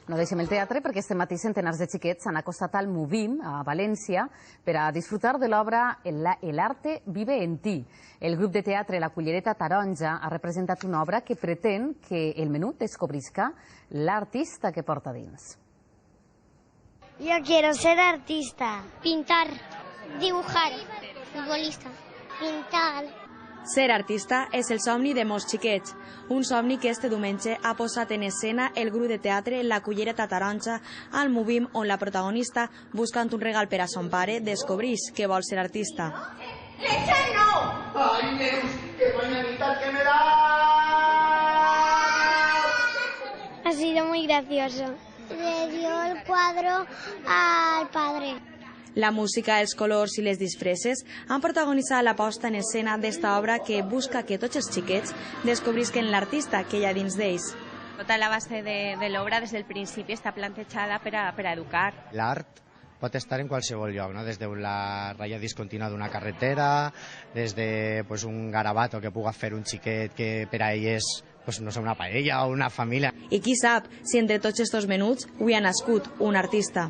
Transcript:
No deixem el teatre perquè este matí centenars de xiquets s'han acostat al Movim, a València, per a disfrutar de l'obra El arte vive en ti. El grup de teatre La Cullereta Taronja ha representat una obra que pretén que el menut descobrisca l'artista que porta dins. Yo quiero ser artista. Pintar, dibujar, futbolista. Pintar. Ser artista és el somni de molts xiquets, un somni que este diumenge ha posat en escena el grup de teatre La Cullereta Taronja al Movim, on la protagonista, buscant un regal per a son pare, descobreix que vol ser artista. ¡Esa no! ¡Ay, Neus, qué mañanita que me da! Ha sido muy gracioso. Le dio el cuadro al padre. La música, els colors i les disfresses han protagonitzat la posta en escena d'esta obra que busca que tots els xiquets descobrisquen l'artista que hi ha dins d'ells. Tota la base de l'obra des del principi està plantejada per a educar. L'art pot estar en qualsevol lloc, no? Des de la ratlla discontínua d'una carretera, des de un garabato que puga fer un xiquet que per a ell és no sé, una paella o una família. I qui sap si entre tots estos menuts avui ha nascut un artista.